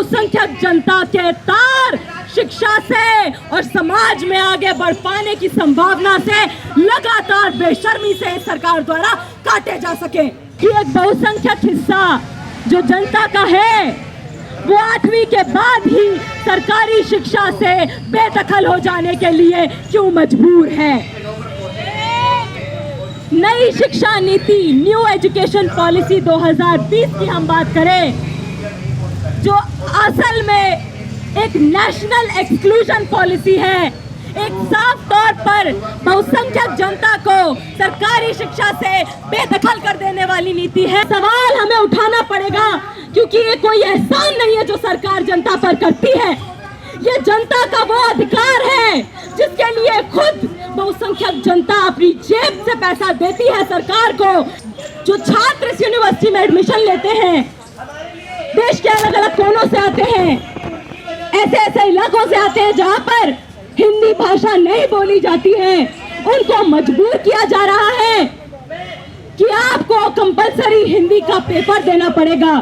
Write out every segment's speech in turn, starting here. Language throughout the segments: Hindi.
बहुसंख्यक जनता के तार शिक्षा से और समाज में आगे बढ़ पाने की संभावना से लगातार बेशर्मी से इस सरकार द्वारा काटे जा सके। कि एक बहुसंख्यक हिस्सा जो जनता का है वो 8वीं के बाद ही सरकारी शिक्षा से बेदखल हो जाने के लिए क्यों मजबूर है। नई शिक्षा नीति, न्यू एजुकेशन पॉलिसी 2020 की हम बात करें, जो असल में एक नेशनल एक्सक्लूजन पॉलिसी है, एक साफ तौर पर बहुसंख्यक जनता को सरकारी शिक्षा से बेदखल कर देने वाली नीति है। सवाल हमें उठाना पड़ेगा क्योंकि ये कोई एहसान नहीं है जो सरकार जनता पर करती है, ये जनता का वो अधिकार है जिसके लिए खुद बहुसंख्यक जनता अपनी जेब से पैसा देती है सरकार को। जो छात्र इस यूनिवर्सिटी में एडमिशन लेते हैं, देश के अलग अलग कोनों से आते हैं, ऐसे ऐसे इलाकों से आते हैं जहां पर हिंदी भाषा नहीं बोली जाती है, उनको मजबूर किया जा रहा है कि आपको कंपलसरी हिंदी का पेपर देना पड़ेगा।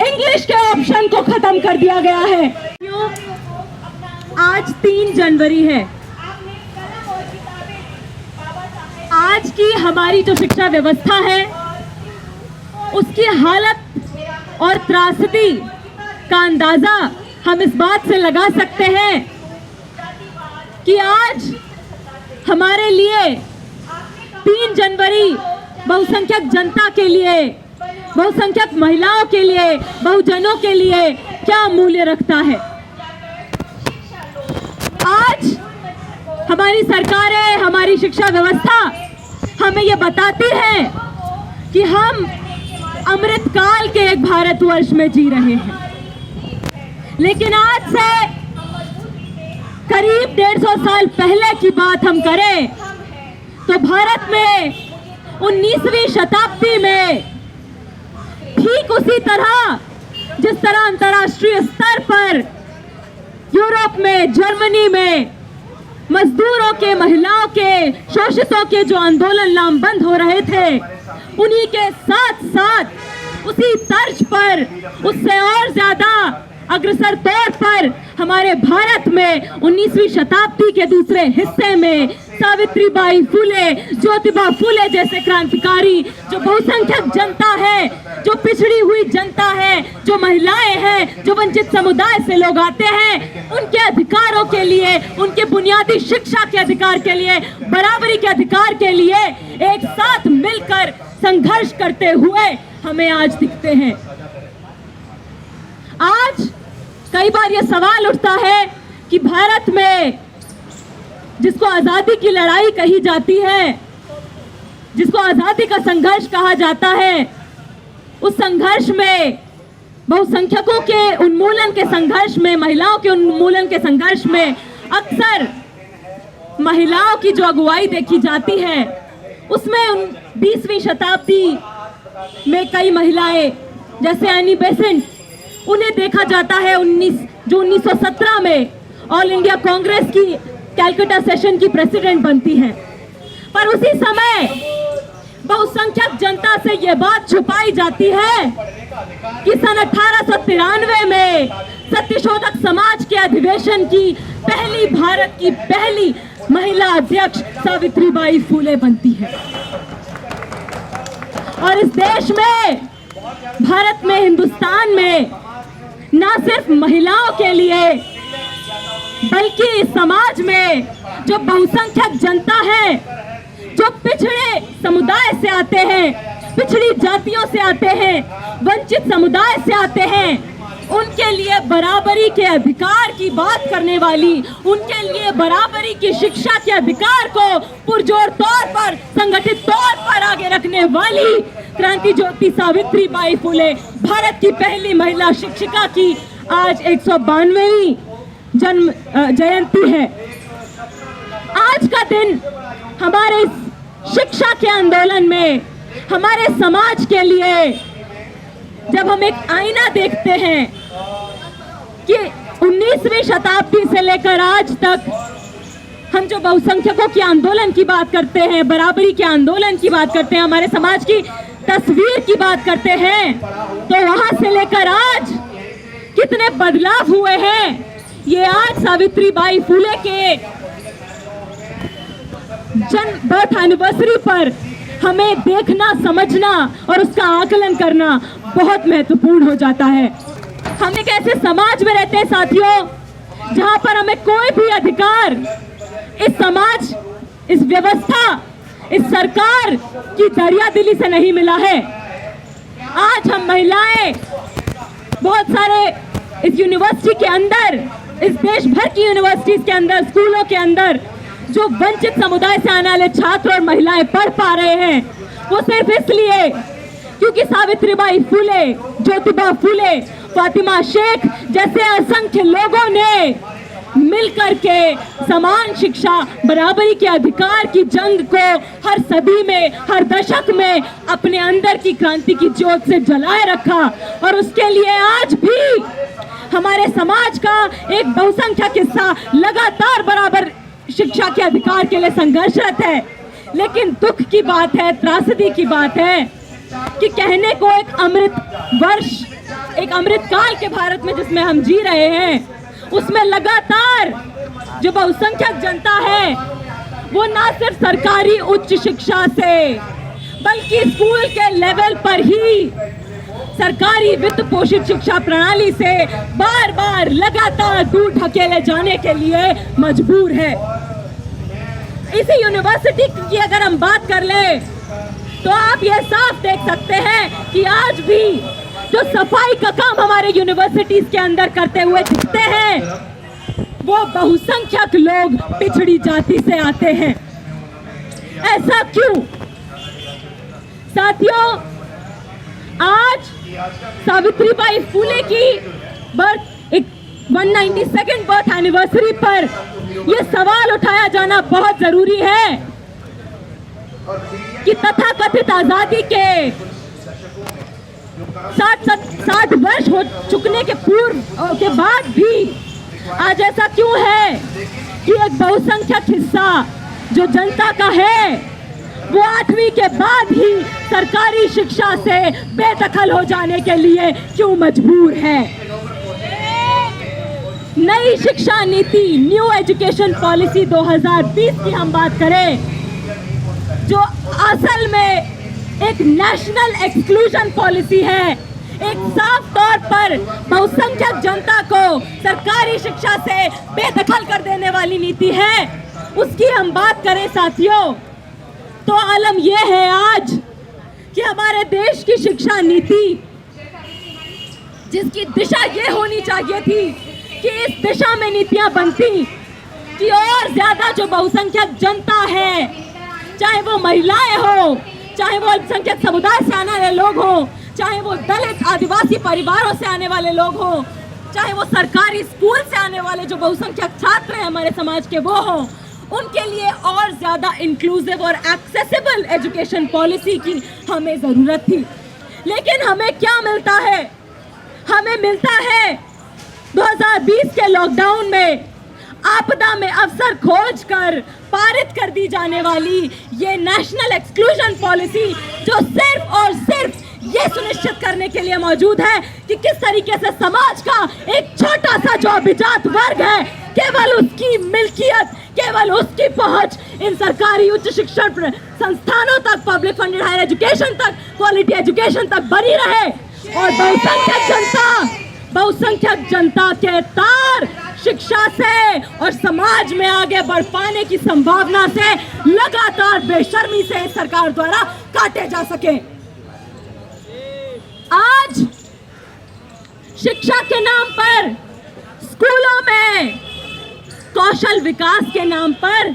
इंग्लिश के ऑप्शन को खत्म कर दिया गया है। आज 3 जनवरी है। आज की हमारी जो शिक्षा व्यवस्था है उसकी हालत और त्रासदी का अंदाजा हम इस बात से लगा सकते हैं कि आज हमारे लिए 3 जनवरी बहुसंख्यक जनता के लिए, बहुसंख्यक महिलाओं के लिए, बहुजनों के लिए क्या मूल्य रखता है। आज हमारी सरकारें, हमारी शिक्षा व्यवस्था हमें ये बताती है कि हम अमृतकाल के एक भारतवर्ष में जी रहे हैं, लेकिन आज से करीब 150 साल पहले की बात हम करें तो भारत में 19वीं शताब्दी में ठीक उसी तरह जिस तरह अंतर्राष्ट्रीय स्तर पर यूरोप में, जर्मनी में मजदूरों के, महिलाओं के, शोषितों के जो आंदोलन लामबंद हो रहे थे, उन्हीं के साथ साथ उसी तर्ज पर, उससे और ज्यादा अग्रसर तौर पर हमारे भारत में 19वीं शताब्दी के दूसरे हिस्से में सावित्रीबाई फुले, ज्योतिबा फुले जैसे क्रांतिकारी, जो बहुसंख्यक जनता है, जो पिछड़ी हुई जनता है, जो महिलाएं हैं, जो वंचित समुदाय से लोग आते हैं, उनके अधिकारों के लिए, उनके बुनियादी शिक्षा के अधिकार के लिए, बराबरी के अधिकार के लिए एक साथ मिलकर संघर्ष करते हुए हमें आज दिखते हैं। आज कई बार यह सवाल उठता है कि भारत में जिसको आजादी की लड़ाई कही जाती है, जिसको आजादी का संघर्ष कहा जाता है, उस संघर्ष में, बहुसंख्यकों के उन्मूलन के संघर्ष में, महिलाओं के उन्मूलन के संघर्ष में अक्सर महिलाओं की जो अगुवाई देखी जाती है, उसमें 20वीं शताब्दी में कई महिलाएं जैसे एनी बेसेंट, उन्हें देखा जाता है 1917 में ऑल इंडिया कांग्रेस की कैलकाटा सेशन की प्रेसिडेंट बनती हैं। पर उसी समय बहुसंख्यक जनता से यह बात छुपाई जाती है कि सन 1893 में सत्यशोधक समाज के अधिवेशन की पहली, भारत की पहली महिला अध्यक्ष सावित्रीबाई फुले बनती है। और इस देश में, भारत में, हिंदुस्तान में ना सिर्फ महिलाओं के लिए बल्कि इस समाज में जो बहुसंख्यक जनता है, जो पिछड़े समुदाय से आते हैं, पिछड़ी जातियों से आते हैं, वंचित समुदाय से आते हैं, उनके लिए बराबरी के अधिकार की बात करने वाली, उनके लिए बराबरी की शिक्षा के अधिकार को पुरजोर तौर पर, संगठित तौर पर आगे रखने वाली क्रांति ज्योति सावित्रीबाई फुले, भारत की पहली महिला शिक्षिका की आज 192वीं जन्म जयंती है। आज का दिन हमारे शिक्षा के आंदोलन में, हमारे समाज के लिए, जब हम एक आईना देखते हैं कि 19वीं शताब्दी से लेकर आज तक हम जो बहुसंख्यकों के आंदोलन की बात करते हैं, बराबरी के आंदोलन की बात करते हैं, हमारे समाज की तस्वीर की बात करते हैं तो वहां से लेकर आज कितने बदलाव हुए हैं, ये आज सावित्रीबाई फुले के जन्म बर्थ एनिवर्सरी पर हमें देखना, समझना और उसका आकलन करना बहुत महत्वपूर्ण हो जाता है। हम एक ऐसे समाज में रहते हैं साथियों, जहां पर हमें कोई भी अधिकार इस समाज, इस व्यवस्था, इस सरकार की दरियादिली से नहीं मिला है। आज हम महिलाएं बहुत सारे इस यूनिवर्सिटी के अंदर, इस देश भर की यूनिवर्सिटीज के अंदर, स्कूलों के अंदर जो वंचित समुदाय से आने वाले छात्र और महिलाएं पढ़ पा रहे हैं, वो सिर्फ इसलिए क्योंकि सावित्रीबाई फुले, ज्योतिबा फुले, फातिमा शेख जैसे असंख्य लोगों ने मिलकर के समान शिक्षा, बराबरी के अधिकार की जंग को हर सदी में, हर दशक में अपने अंदर की क्रांति की ज्योत से जलाए रखा। और उसके लिए आज भी हमारे समाज का एक बहुसंख्यक हिस्सा लगातार बराबर शिक्षा के अधिकार के लिए संघर्षरत है। लेकिन दुख की बात है, त्रासदी की बात है कि कहने को एक अमृत वर्ष, एक अमृत काल के भारत में जिसमें हम जी रहे हैं, उसमें लगातार जो बहुसंख्यक जनता है वो ना सिर्फ सरकारी उच्च शिक्षा से बल्कि स्कूल के लेवल पर ही सरकारी वित्त पोषित शिक्षा प्रणाली से बार बार लगातार दूर ढकेले जाने के लिए मजबूर है। इसी यूनिवर्सिटी की अगर हम बात कर ले तो आप ये साफ देख सकते हैं कि आज भी जो सफाई का काम हमारे यूनिवर्सिटीज के अंदर करते हुए दिखते हैं, वो बहुसंख्यक लोग पिछड़ी जाति से आते हैं। ऐसा क्यों? साथियों, आज सावित्रीबाई फुले की बर्थ 192nd बर्थ एनिवर्सरी पर यह सवाल उठाया जाना बहुत जरूरी है कि तथाकथित आजादी के 60 वर्ष हो चुकने के पूर्व के बाद भी आज ऐसा क्यों है कि एक बहुसंख्यक हिस्सा जो जनता का है वो 8वीं के बाद ही सरकारी शिक्षा से बेदखल हो जाने के लिए क्यों मजबूर है। नई शिक्षा नीति, न्यू एजुकेशन पॉलिसी 2020 की हम बात करें, जो असल में एक नेशनल एक्सक्लूजन पॉलिसी है, एक साफ तौर पर बहुसंख्यक जनता को सरकारी शिक्षा से बेदखल कर देने वाली नीति है, उसकी हम बात करें साथियों, तो आलम यह है आज कि हमारे देश की शिक्षा नीति, जिसकी दिशा ये होनी चाहिए थी कि इस दिशा में नीतियां बनती कि और ज्यादा जो बहुसंख्यक जनता है, चाहे वो महिलाएं हो, चाहे वो अल्पसंख्यक समुदाय से आने वाले लोग हो, चाहे वो दलित आदिवासी परिवारों से आने वाले लोग हो, चाहे वो सरकारी स्कूल से आने वाले जो बहुसंख्यक छात्र हैं हमारे समाज के वो हो, उनके लिए और ज्यादा इंक्लूसिव और एक्सेसिबल एजुकेशन पॉलिसी की हमें जरूरत थी। लेकिन हमें क्या मिलता है? हमें मिलता है 2020 के लॉकडाउन में आपदा में अवसर खोज कर पारित कर दी जाने वाली ये नेशनल एक्सक्लूजन पॉलिसी, जो सिर्फ और सिर्फ ये सुनिश्चित करने के लिए मौजूद है कि किस तरीके से समाज का एक छोटा सा जो अभिजात वर्ग है, केवल उसकी मिल्कियत, केवल उसकी पहुंच इन सरकारी उच्च शिक्षण संस्थानों तक, पब्लिक फंडेड हायर एजुकेशन तक, क्वालिटी एजुकेशन तक बनी रहे और बहुसंख्यक जनता के तार शिक्षा से और समाज में आगे बढ़ पाने की संभावना से लगातार बेशर्मी से इस सरकार द्वारा काटे जा सके। आज शिक्षा के नाम पर स्कूलों में, कौशल विकास के नाम पर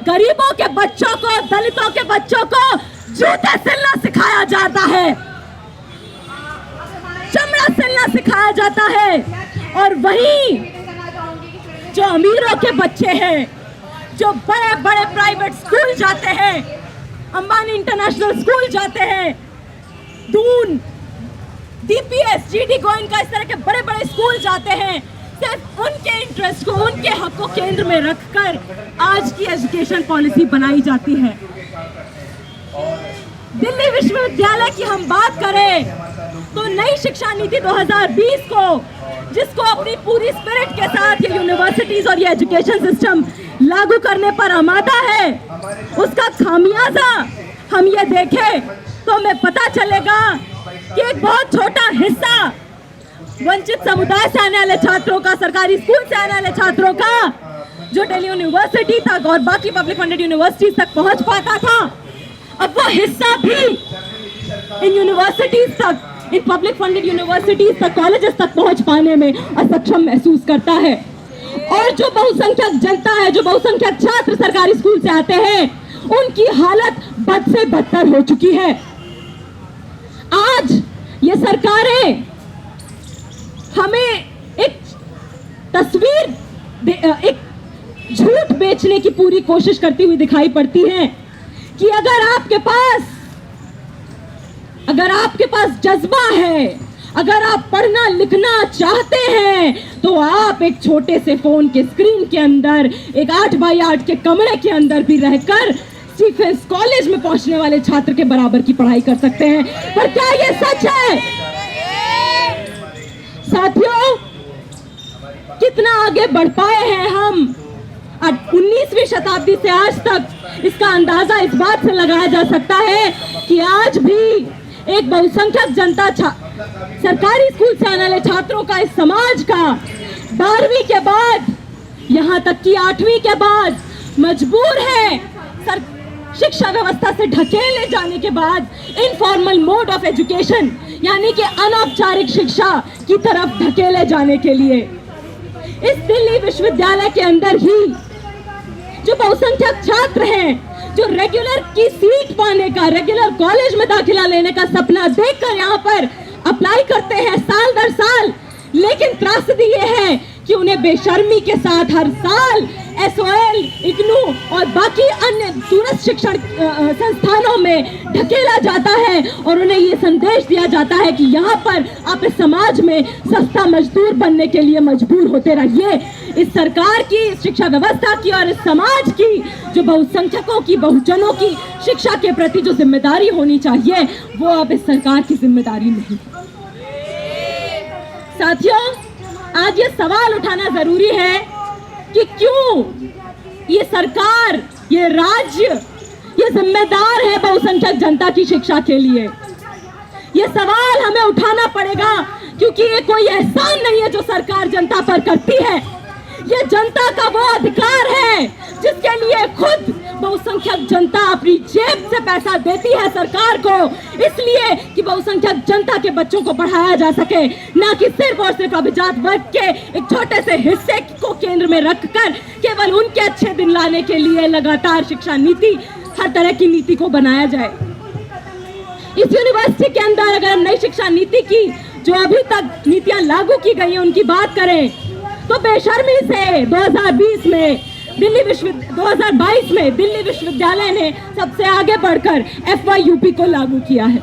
गरीबों के बच्चों को, दलितों के बच्चों को जूते सिलना सिखाया जाता है, चमड़ा सिलना सिखाया जाता है। और वहीं जो अमीरों के बच्चे हैं, जो बड़े बड़े प्राइवेट स्कूल जाते हैं, अंबानी इंटरनेशनल स्कूल जाते हैं, दून, डीपीएस, जीडी गोयनका, इस तरह के बड़े बड़े स्कूल जाते हैं, सिर्फ उनके इंटरेस्ट को, उनके हक को केंद्र में रखकर आज की एजुकेशन पॉलिसी बनाई जाती है। दिल्ली विश्वविद्यालय की हम बात करें तो नई शिक्षा नीति 2020 को, जिसको अपनी पूरी स्पिरिट के साथ ये यूनिवर्सिटीज और ये एजुकेशन सिस्टम लागू करने पर आमादा है, उसका खामियाजा हम ये देखें तो हमें पता चलेगा कि एक बहुत छोटा हिस्सा वंचित समुदाय से आने वाले छात्रों का, सरकारी स्कूल से आने वाले छात्रों का, जो दिल्ली यूनिवर्सिटी तक और बाकी पब्लिक फंडेड यूनिवर्सिटीज तक पहुंच पाता था, अब वो हिस्सा भी इन यूनिवर्सिटीज तक, इन पब्लिक फंडेड यूनिवर्सिटीज तक, कॉलेजेस तक पहुंच पाने में असक्षम महसूस करता है। और जो बहुसंख्यक जनता है, जो बहुसंख्यक छात्र सरकारी स्कूल से आते हैं, उनकी हालत बद से बदतर हो चुकी है। आज ये सरकारें हमें एक तस्वीर, एक झूठ बेचने की पूरी कोशिश करती हुई दिखाई पड़ती हैं कि अगर आपके पास जज्बा है, अगर आप पढ़ना लिखना चाहते हैं, तो आप एक छोटे से फोन के स्क्रीन के अंदर, एक 8x8 के कमरे के अंदर भी रहकर स्टीफेंस कॉलेज में पहुंचने वाले छात्र के बराबर की पढ़ाई कर सकते हैं। पर क्या ये सच है? साथियों, कितना आगे बढ़ पाए हैं हम 19वीं शताब्दी से आज तक, इसका अंदाजा इस बात से लगाया जा सकता है कि आज भी एक बहुसंख्यक जनता सरकारी स्कूल से आने वाले छात्रों का, इस समाज का 12वीं के बाद, यहां तक कि 8वीं के बाद मजबूर है शिक्षा व्यवस्था से ढकेले जाने के बाद इनफॉर्मल मोड ऑफ एजुकेशन, यानी कि अनौपचारिक शिक्षा की तरफ ढकेले जाने के लिए। इस दिल्ली विश्वविद्यालय के अंदर ही जो बहुसंख्यक छात्र हैं, जो रेगुलर की सीट पाने का, रेगुलर कॉलेज में दाखिला लेने का सपना देखकर यहाँ पर अप्लाई करते हैं साल दर साल, लेकिन त्रासदी ये है कि उन्हें बेशर्मी के साथ हर साल SOL, इग्नू और बाकी अन्य दूरस्थ शिक्षण संस्थानों में ढकेला जाता है और उन्हें ये संदेश दिया जाता है कि यहाँ पर आप इस समाज में सस्ता मजदूर बनने के लिए मजबूर होते रहिए। इस सरकार की, शिक्षा व्यवस्था की और इस समाज की, जो बहुसंख्यकों की, बहुजनों की शिक्षा के प्रति जो जिम्मेदारी होनी चाहिए, वो अब इस सरकार की जिम्मेदारी नहीं। साथियों, आज ये सवाल उठाना जरूरी है कि क्यों ये सरकार, ये राज्य, ये जिम्मेदार है बहुसंख्यक जनता की शिक्षा के लिए। ये सवाल हमें उठाना पड़ेगा क्योंकि ये कोई एहसान नहीं है जो सरकार जनता पर करती है। ये जनता का वो अधिकार है जिसके लिए खुद बहुसंख्यक जनता अपनी जेब से पैसा देती है सरकार को, इसलिए कि बहुसंख्यक जनता के बच्चों को पढ़ाया जा सके, ना कि सिर्फ और सिर्फ अभिजात वर्ग के एक छोटे से हिस्से को केंद्र में रखकर केवल उनके अच्छे दिन लाने के लिए लगातार शिक्षा नीति, हर तरह की नीति को बनाया जाए। इस यूनिवर्सिटी के अंदर अगर हम नई शिक्षा नीति की, जो अभी तक नीतियां लागू की गई हैं, उनकी बात करें तो बेशर्मी से 2022 में दिल्ली विश्वविद्यालय ने सबसे आगे बढ़कर FYUP को लागू किया है।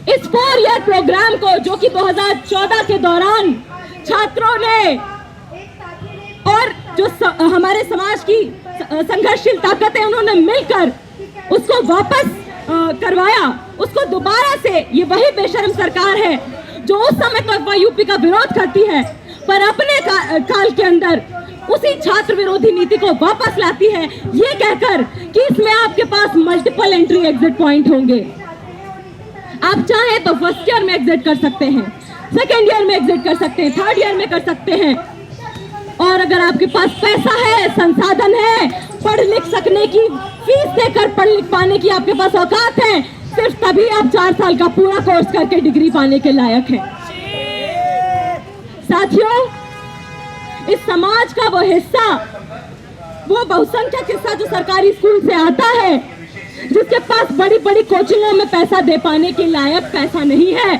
इस 4 ईयर प्रोग्राम को, जो कि 2014 के दौरान छात्रों ने और जो हमारे समाज की संघर्षशील ताकतें, उन्होंने मिलकर उसको वापस करवाया, उसको दोबारा से, ये वही बेशर्म सरकार है जो उस समय तो FYUP का विरोध करती है, पर अपने काल के अंदर उसी छात्र विरोधी नीति को वापस लाती है, ये कहकर कि इसमें आपके पास मल्टीपल एंट्री एग्जिट पॉइंट होंगे। आप चाहें तो फर्स्ट ईयर में एग्जिट कर सकते हैं, सेकेंड ईयर में एग्जिट कर सकते हैं, थर्ड ईयर में कर सकते हैं, और अगर आपके पास पैसा है, संसाधन है, पढ़ लिख सकने की, फीस देकर पढ़ लिख पाने की आपके पास औकात है, सिर्फ तभी आप 4 साल का पूरा कोर्स करके डिग्री पाने के लायक हैं। साथियों, इस समाज का वो हिस्सा, वो बहुसंख्यक हिस्सा जो सरकारी स्कूल से आता है, जिसके पास बड़ी बड़ी कोचिंगों में पैसा दे पाने के लायक पैसा नहीं है,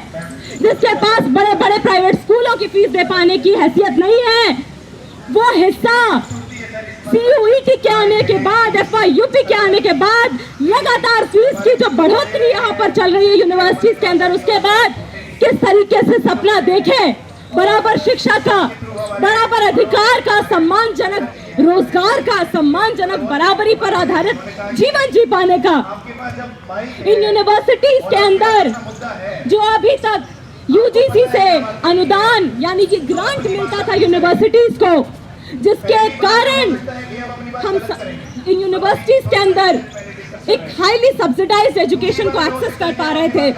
जिसके पास बड़े बड़े प्राइवेट स्कूलों की फीस दे पाने की हैसियत नहीं है, वो हिस्सा CUET के आने के बाद, FYUP के आने के बाद, लगातार फीस की जो बढ़ोतरी यहाँ पर चल रही है यूनिवर्सिटीज के अंदर, उसके बाद किस तरीके से सपना देखे बराबर शिक्षा का, बराबर अधिकार का, सम्मानजनक रोजगार का, सम्मानजनक बराबरी पर आधारित जीवन जी पाने का। इन यूनिवर्सिटीज के अंदर जो अभी तक यूजीसी से अनुदान यानी कि ग्रांट मिलता था यूनिवर्सिटीज को, जिसके कारण हम इन यूनिवर्सिटीज के अंदर एक हाईली सब्सिडाइज्ड एजुकेशन को एक्सेस कर पा रहे थे,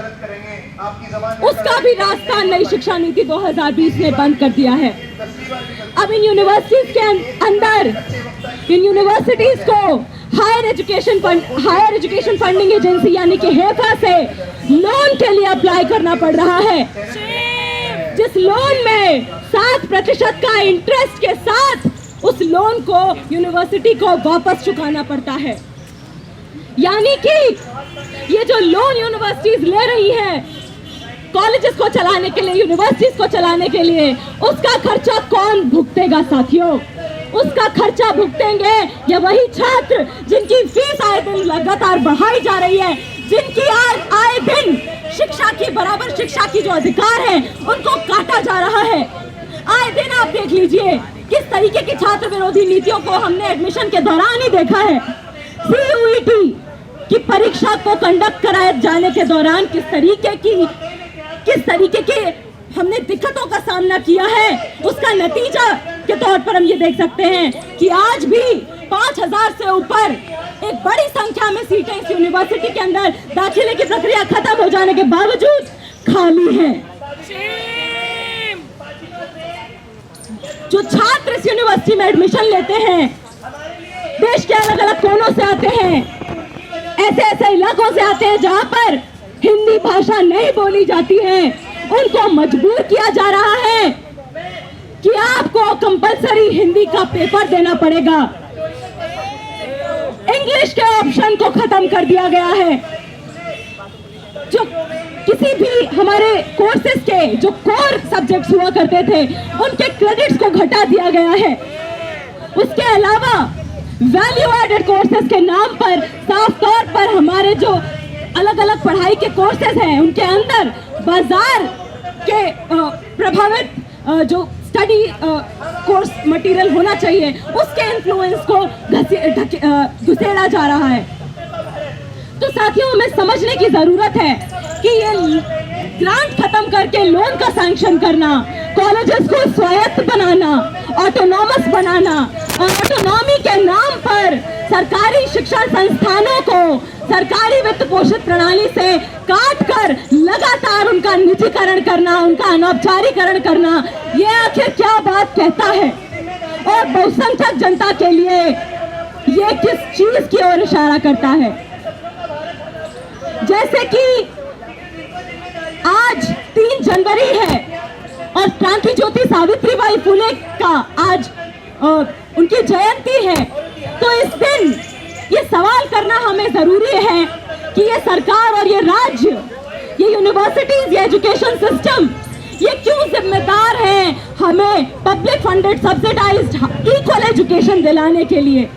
उसका भी रास्ता नई शिक्षा नीति 2020 ने बंद कर दिया है। अब इन यूनिवर्सिटीज के अंदर इन यूनिवर्सिटीज को हायर एजुकेशन फंडिंग एजेंसी यानी कि हेफा से लोन के लिए अप्लाई करना पड़ रहा है, जिस लोन में 7% का इंटरेस्ट के साथ उस लोन को यूनिवर्सिटी को वापस चुकाना पड़ता है। यानी कि ये जो लोन यूनिवर्सिटीज ले रही है कॉलेजेस को चलाने के लिए, यूनिवर्सिटीज को चलाने के लिए, उसका खर्चा कौन भुगतेगा साथियों? उसका खर्चा भुगतेंगे ये वही छात्र जिनकी फीस आए दिन लगातार बढ़ाई जा रही है, जिनकी आए दिन शिक्षा की, बराबर शिक्षा की जो अधिकार है उनको काटा जा रहा है। आए दिन आप देख लीजिए किस तरीके की छात्र विरोधी नीतियों को हमने एडमिशन के दौरान ही देखा है। CUET की परीक्षा को कंडक्ट कराए जाने के दौरान किस तरीके के हमने दिक्कतों का सामना किया है, उसका नतीजा के तौर पर हम ये देख सकते हैं कि आज भी 5000 से ऊपर एक बड़ी संख्या में सीटें इस यूनिवर्सिटी के अंदर दाखिले की प्रक्रिया खत्म हो जाने के बावजूद खाली हैं। जो छात्र इस यूनिवर्सिटी में एडमिशन लेते हैं देश के अलग अलग कोनों से आते हैं, ऐसे इलाकों से आते हैं जहां पर हिंदी भाषा नहीं बोली जाती है, उनको मजबूर किया जा रहा है कि आपको कंपलसरी हिंदी का पेपर देना पड़ेगा। इंग्लिश के ऑप्शन को खत्म कर दिया गया है। जो किसी भी हमारे कोर्सेज के जो कोर सब्जेक्ट्स हुआ करते थे उनके क्रेडिट्स को घटा दिया गया है। उसके अलावा वैल्यू एडेड कोर्सेज के नाम पर साफ तौर पर हमारे जो अलग अलग पढ़ाई के कोर्सेज हैं उनके अंदर बाजार के प्रभावित जो स्टडी कोर्स मटेरियल होना चाहिए उसके इन्फ्लुएंस को घुसेड़ा जा रहा है। तो साथियों, हमें समझने की जरूरत है कि ये ग्रांट खत्म करके लोन का सैंक्शन करना, कॉलेजेस को स्वायत्त बनाना, ऑटोनॉमस बनाना और ऑटोनॉमी के नाम पर सरकारी शिक्षा संस्थानों को सरकारी वित्त पोषित प्रणाली से काट कर लगातार उनका निजीकरण करना, उनका अनौपचारीकरण करना, ये आखिर क्या बात कहता है? और बहुसंख्यक जनता के लिए ये किस चीज की ओर इशारा करता है? जैसे कि आज 3 जनवरी है और क्रांति ज्योति सावित्रीबाई फुले का आज उनकी जयंती है, तो इस दिन ये सवाल करना हमें जरूरी है कि ये सरकार और ये राज्य, ये यूनिवर्सिटीज, ये एजुकेशन सिस्टम, ये क्यों जिम्मेदार है हमें public funded subsidised equal education दिलाने के लिए?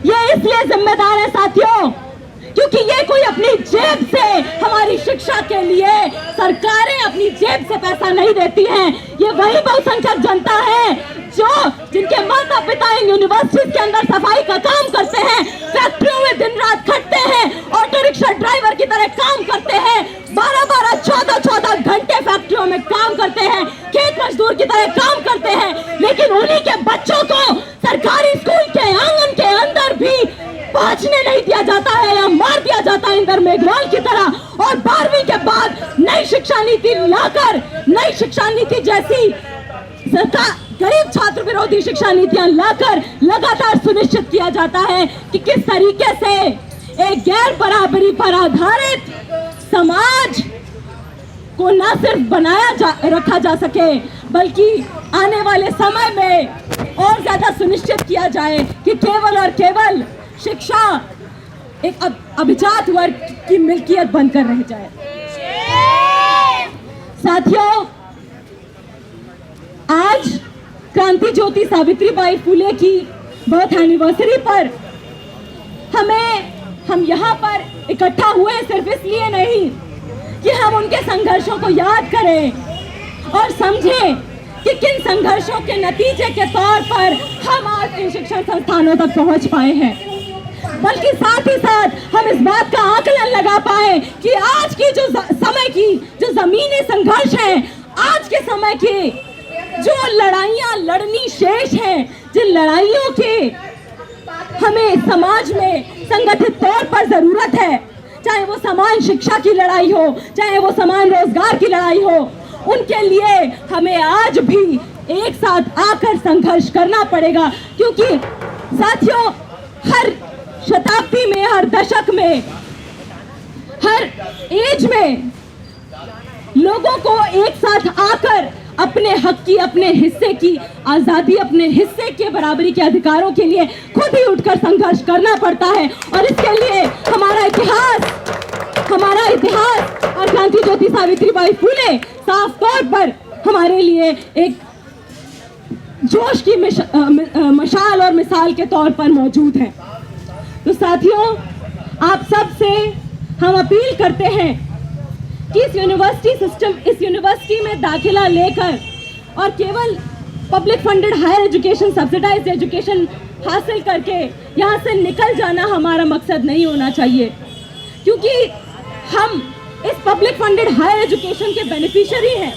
ये इसलिए जिम्मेदार है साथियों क्योंकि ये कोई अपनी जेब से हमारी शिक्षा के लिए सरकारें अपनी जेब से पैसा नहीं देती हैं। ये वही बहुसंख्यक जनता है जिनके माता पिता इन यूनिवर्सिटीज के अंदर सफाई का काम करते हैं, फैक्ट्रियों में दिन रात खटते हैं, ऑटो रिक्शा ड्राइवर की तरह काम करते हैं, 12-12, 14-14 घंटे फैक्ट्रियों में काम करते हैं, खेत मजदूर की तरह काम करते हैं, लेकिन उन्हीं के बच्चों को सरकारी स्कूल के आंगन के अंदर भी पहुंचने नहीं दिया जाता है या मार दिया जाता है इंदर मेघवाल की तरह। और 12वीं के बाद नई शिक्षा नीति लाकर, नई शिक्षा नीति जैसी सरकार गरीब छात्र विरोधी शिक्षा नीतियां लाकर लगातार सुनिश्चित किया जाता है कि किस तरीके से एक गैर बराबरी पर आधारित समाज को न सिर्फ रखा जा सके बल्कि आने वाले समय में और ज्यादा सुनिश्चित किया जाए कि केवल और केवल शिक्षा एक अभिजात वर्ग की मिल्कियत बनकर रह जाए। साथियों, आज क्रांति ज्योति सावित्रीबाई फुले की बर्थ एनिवर्सरी पर हम यहाँ पर इकट्ठा हुए सिर्फ इसलिए नहीं कि हम उनके संघर्षों को याद करें और समझें कि किन संघर्षों के नतीजे के तौर पर हम आज इन शिक्षण संस्थानों तक पहुंच पाए हैं, बल्कि साथ ही साथ हम इस बात का आकलन लगा पाए कि आज की जो समय की जो जमीनी संघर्ष है, आज के समय की जो लड़ाइयां लड़नी शेष हैं, जिन लड़ाइयों की हमें समाज में संगठित तौर पर जरूरत है, चाहे वो समान शिक्षा की लड़ाई हो, चाहे वो समान रोजगार की लड़ाई हो, उनके लिए हमें आज भी एक साथ आकर संघर्ष करना पड़ेगा। क्योंकि साथियों, हर शताब्दी में, हर दशक में, हर एज में लोगों को एक साथ आकर अपने हक की, अपने हिस्से की आजादी, अपने हिस्से के बराबरी के अधिकारों के लिए खुद ही उठकर संघर्ष करना पड़ता है। और इसके लिए हमारा इतिहास और क्रांति ज्योति सावित्रीबाई फुले साफ तौर पर हमारे लिए एक जोश की मशाल और मिसाल के तौर पर मौजूद है। तो साथियों, आप सब से हम अपील करते हैं कि इस यूनिवर्सिटी में दाखिला लेकर और केवल public funded higher education, subsidised education हासिल करके यहाँ से निकल जाना हमारा मकसद नहीं होना चाहिए, क्योंकि हम इस पब्लिक फंडेड हायर एजुकेशन के बेनिफिशियरी हैं।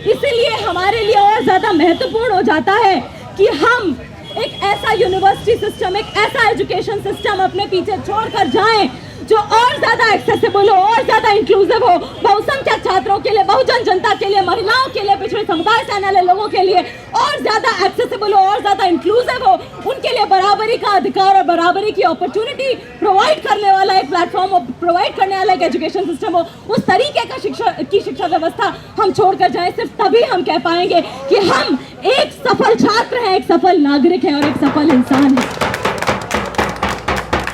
इसीलिए हमारे लिए और ज़्यादा महत्वपूर्ण हो जाता है कि हम एक ऐसा यूनिवर्सिटी सिस्टम, एक ऐसा एजुकेशन सिस्टम अपने पीछे छोड़कर जाएं जो और ज्यादा एक्सेसिबल हो, और ज्यादा इंक्लूसिव हो, बहुसंख्यक छात्रों के लिए, बहुजन जनता के लिए, महिलाओं के लिए, पिछड़े समुदाय से आने वाले लोगों के लिए और ज्यादा एक्सेसिबल हो, और ज्यादा इंक्लूसिव हो, उनके लिए बराबरी का अधिकार और बराबरी की अपॉर्चुनिटी प्रोवाइड करने वाला एक प्लेटफॉर्म, प्रोवाइड करने वाला एक एजुकेशन सिस्टम हो। उस तरीके का शिक्षा व्यवस्था हम छोड़कर जाएं, सिर्फ तभी हम कह पाएंगे कि हम एक सफल छात्र हैं, एक सफल नागरिक हैं और एक सफल इंसान हैं।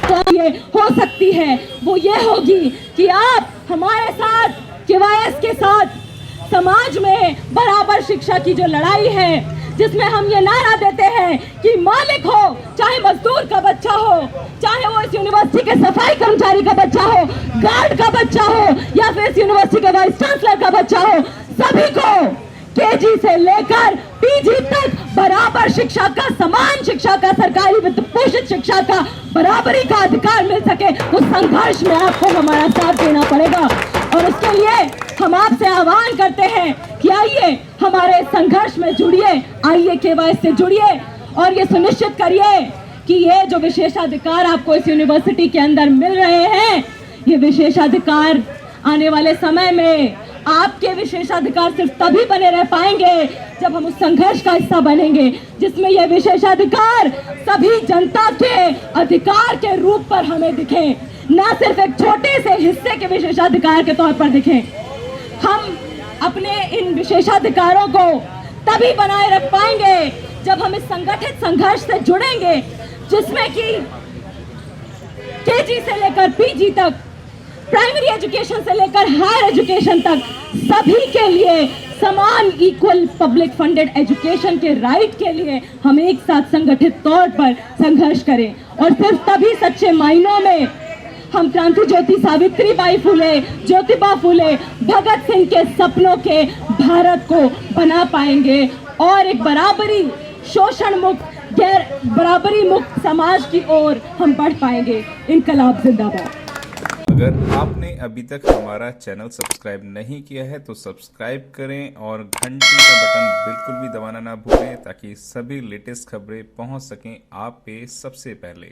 तो ये हो सकती है वो ये होगी कि आप हमारे साथ, KYS के साथ समाज में बराबर शिक्षा की जो लड़ाई है, जिसमें हम ये नारा देते हैं कि मालिक हो चाहे मजदूर का बच्चा हो, चाहे वो इस यूनिवर्सिटी के सफाई कर्मचारी का बच्चा हो, गार्ड का बच्चा हो, या फिर इस यूनिवर्सिटी के वाइस चांसलर का बच्चा हो, सभी को KG से लेकर PG तक बराबर शिक्षा का, समान शिक्षा का, सरकारी वित्त पोषित शिक्षा का, बराबरी का अधिकार मिल सके, उस संघर्ष में आपको हमारा साथ देना पड़ेगा। और उसके लिए हम आपसे आह्वान करते हैं कि आइए हमारे संघर्ष में जुड़िए, आइए KYS से जुड़िए और ये सुनिश्चित करिए कि ये जो विशेषाधिकार आपको इस यूनिवर्सिटी के अंदर मिल रहे हैं, ये विशेषाधिकार आने वाले समय में आपके विशेषाधिकार सिर्फ तभी बने रह पाएंगे जब हम उस संघर्ष का हिस्सा बनेंगे, जिसमें यह विशेषाधिकार सभी जनता के अधिकार के रूप पर हमें दिखे, ना सिर्फ एक छोटे से हिस्से के विशेषाधिकार के तौर पर दिखे। हम अपने इन विशेषाधिकारों को तभी बनाए रख पाएंगे जब हम इस संगठित संघर्ष से जुड़ेंगे, जिसमें कि KG से लेकर PG तक, प्राइमरी एजुकेशन से लेकर हायर एजुकेशन तक सभी के लिए समान इक्वल पब्लिक फंडेड एजुकेशन के राइट के लिए हम एक साथ संगठित तौर पर संघर्ष करें। और सिर्फ तभी सच्चे मायनों में हम क्रांति ज्योति सावित्रीबाई फुले, ज्योतिबा फुले, भगत सिंह के सपनों के भारत को बना पाएंगे और एक बराबरी, शोषण मुक्त, गैर बराबरी मुक्त समाज की ओर हम बढ़ पाएंगे। इनकलाब जिंदाबाद। अगर आपने अभी तक हमारा चैनल सब्सक्राइब नहीं किया है तो सब्सक्राइब करें और घंटी का बटन बिल्कुल भी दबाना ना भूलें, ताकि सभी लेटेस्ट खबरें पहुंच सकें आप पे सबसे पहले।